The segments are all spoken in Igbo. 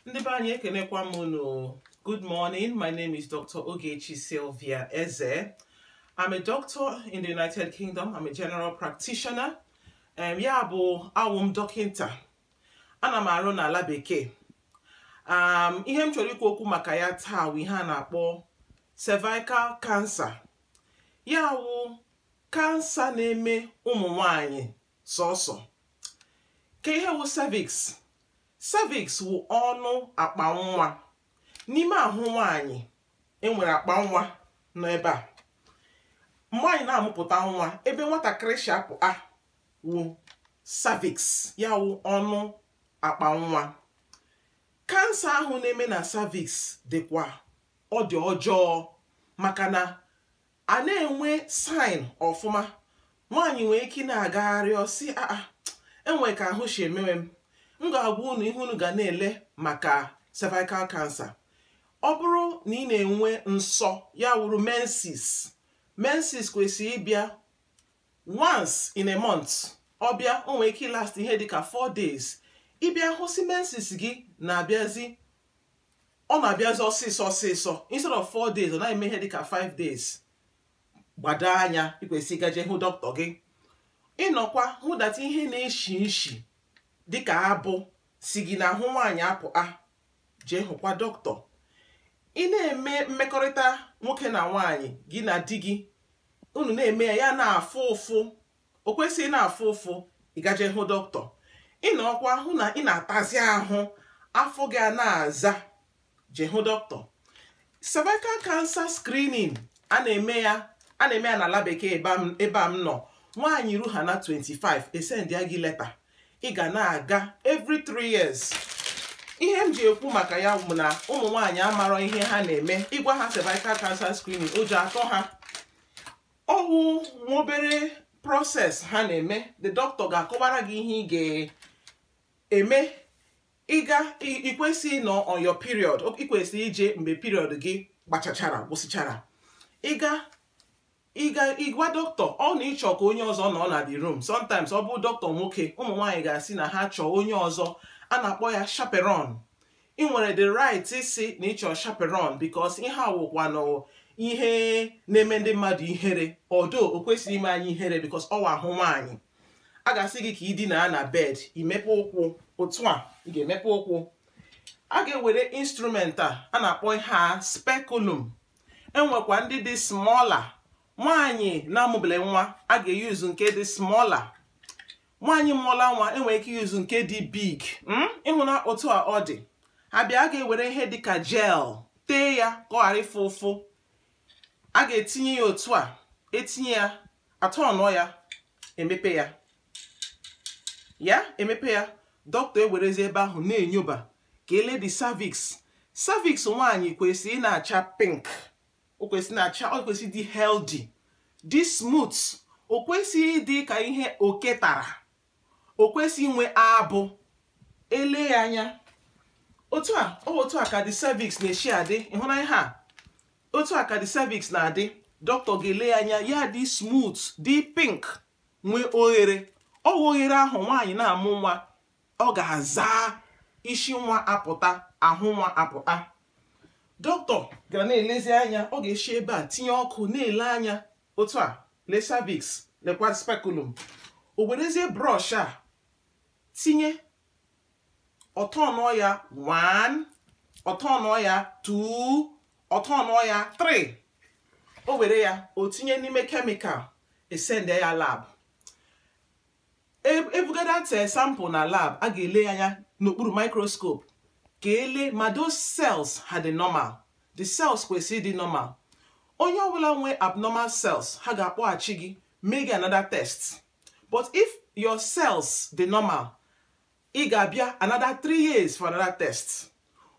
Good morning. My name is Dr. Ogechi Sylvia Eze. I'm a doctor in the United Kingdom. I'm a general practitioner. Ya bụ awụm dọkịnta. Ana m arụ n'ala bekee. Ihe m chọrọ ikwu okwu maka ya taa bụ ihe a na-akpọ cervical cancer. Ya wụ kansa na-eme ụmụ nwanyị sọsọ. Ka ihe wụ cervix. Cervix wụ ọnụ akpa nwa. N'ime ahụ nwanyị enwere akpa nwa nọ ebe a. Nwanyị na-amụpụta nwa ebe nwatakịrị si apụta wụ cervix, ya wụ ọnụ akpa nwa. Kansa ahụ na-eme na cervix dịkwa ọ dị ọjọọ maka na a na-enwe sign ọfụma. Nwanyị nwere ike na-agagharị ọsị enwe ka ahụ si emewe m ga-agwa unu ihe unu ga na-ele maka cervical cancer. Ọ bụrụ na ị na-enwe nsọ, ya wụrụ menses kwesịrị ịbịa once in a month. Ọ bịa o nwere ike last ihe dịka 4 days. Ịbịa hụsị menses gị na-abịazi, ọ na-abịazi ọsịsọ instead of 4 days, ọ na-eme ihe dịka 5 days. Gbado anya, ị kwesịrị gaje hụ dọkịta gị. Ịnọkwa hụ dat ihe na-eshi nshi dịka abụ si gị n'ahụ nwaanyị apụta, jee hụkwa dọkịta. Ị na-eme mmekọrịta nwoke na nwaanyị gị na di gị, unu na-eme ya na-afụ ụfụ, o kwesịghị na-afụ ụfụ, ị gaje hụ dọkịta. Ịnọkwa hụ na ị na-atazi ahụ, afọ gị na-aza, jee hụ dọkịta. Cervical cancer screening a na-eme ya n'ala bekee ebe a m nọ. Nwaanyị ru ha na 25 esend ya gị leta. Ị ga na-aga every 3 years. Ihe m ji ekwu maka ya bụ na ụmụ nwaanyị amarọ ihe ha na-eme. Ịgwa ha cervical cancer screening, ụjọ atọ ha. Ọwụ nwobere process ha na-eme. The doctor ga-akọwara gị ihe ị ga-eme. Ị kwesịghị nọ on your period. Ị kwesịrị ije mgbe period gị gbachachara, gwụsịchara. Ịgwa dọkịta ọ na ịchọ ka onye ọzọ nọ na the room. Sometimes ọ bụ dọkịta nwoke, ụmụ nwaanyị ga-asị na ha chọọ onye ọzọ, a na-akpọ ya chaperone. Ị nwere the right isi na ịchọ chaperone because ihe awụkwa na ihe na-eme ndị mmadụ ihere. Although o kwesịrị ime anyị ihere because ọ wa ahụ nwaanyị. A ga-asị gị ka ị dina na bed, imepe ụkwụ otu a, ị ga-emepe ụkwụ. A ga-ewere instrument a na-akpọ ha speculum. Enwekwa ndị dị smaller. Nwaanyị na-amụbele nwa a ga-eyuzu nke dị smaller. Nwaanyị mụọla nwa enwere ike yuzu nke dị big. Ịhụ na otu a ọ dị. Abịa a ga-ewere ihe dịka gel tee ya ka ọ ghara ịfụ ụfụ. A ga-etinye ya otu a, etinye ya, atọ ọnọ ya, emepe ya. Emepe ya. Dọkịta ewerezi ebe ahụ na-enyoba ka ele dị cervix. Cervix nwaanyị kwesịrị na-acha pink. O kwesịrị dị healthy, dị smooth. O kwesịrị dị ka ihe oke tara. O kwesịrị inwe abụ. Ele ya anya. Otu a ka the cervix na-eshi adị. Ịhụ na ihe a? Otu a ka the cervix na-adị. Dọkịta ga-ele anya ya dị smooth, dị pink, nwee oghere. Oghere ahụ nwaanyị na-amụ nwa, ọ ga-aza isi nwa apụta, ahụ nwa apụta. Dọkịta ga na-elezi anya, ọ ga-eshi ebe a tinye ọkụ na-ele anya. Otu a, le cervix, lekwa speculum. O werezie brush a tinye ọtọnọ ya 1, ọtọnọ ya 2, ọtọnọ ya 3. O were ya o tinye n'ime chemical, esende ya lab. Ebugada sample na lab, a ga-ele anya n'okpuru microscope ka ele ma those cells ha dị normal. The cells kwesịrị dị normal. Onye ọbụla nwe abnormal cells, ha ga-akpọghachi gị, mee gị another test. But if your cells dị normal, ị ga-abịa another 3 years for another test.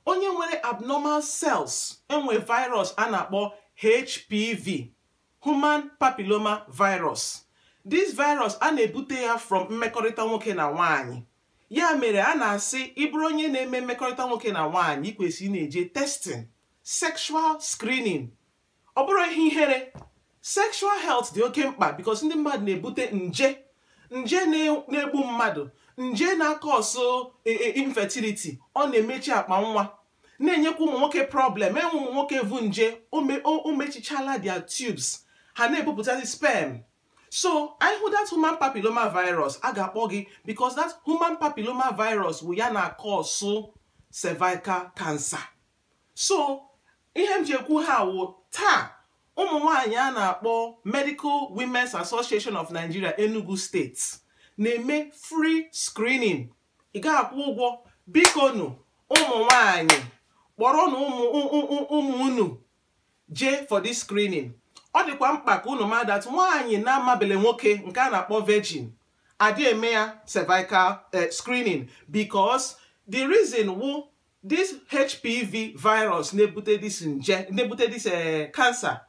Onye nwere abnormal cells, enwe virus a na-akpọ HPV, Human Papilloma Virus. This virus a na-ebute ya from mmekọrịta nwoke na nwaanyị. Ya mere a na-asị ịbụrụ onye na-eme mmekọrịta nwoke na nwaanyị, ị kwesịrị na-eje testing, sexual screening. Ọ bụrụ ihe ihere. Sexual health dị oke mkpa because ndị mmadụ na-ebute nje na-egbu mmadụ, nje na-akọsụ infertility, ọ na-emechi akpa nwa, na-enyekwa ụmụ nwoke problem. Ụmụ nwoke vu nje o mechichala their tubes, ha na-ebupụtazi sperm. So I hold that human papilloma virus a ga-akpọ gị, because that human papilloma virus will ya na-akọsụ cervical cancer. So ihe m ji ekwu ha wụ taa ụmụ nwaanyị a na-akpọ Medical Women's Association of Nigeria Enugu State na-eme free screening. Ị ga-akwụ ụgwọ. Biko nụ ụmụ nwaanyị kpọrọ na ụmụ unu jee for this screening. Ọ dịkwa mkpa ka unu ma that nwaanyị na-amabele nwoke nke a na-akpọ virgin adị eme ya cervical screening, because the reason wụ this HPV virus na-ebute this nje, na-ebute this cancer,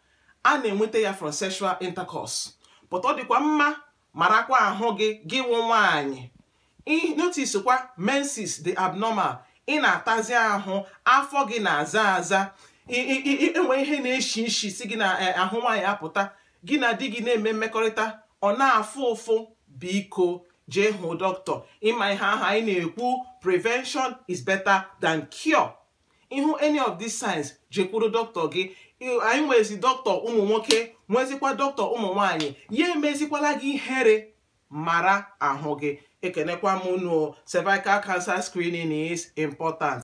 a na-enweta ya from sexual intercourse. But ọ dịkwa mma marakwa ahụ gị wụ nwaanyị. Notice kwa menses dị abnormal, ị na-atazi ahụ, afọ gị na-aza aza, enwe ihe na-eshi nshi si gị na ahụ nwaanyị apụta, gị na di gị na-eme mmekọrịta, ọ na-afụ ụfụ, biko jee hụ dọkịta. Ịma ihe ahụ anyị na-ekwu, prevention is better than cure. Ịhụ any of these signs, jekwuru dọkịta gị. Anyị nwezi dọkịta ụmụ nwoke, nwezikwa dọkịta ụmụ nwaanyị. Ya emezikwala gị ihere, mara ahụ gị. Ekenekwa m unu, cervical cancer screening is important.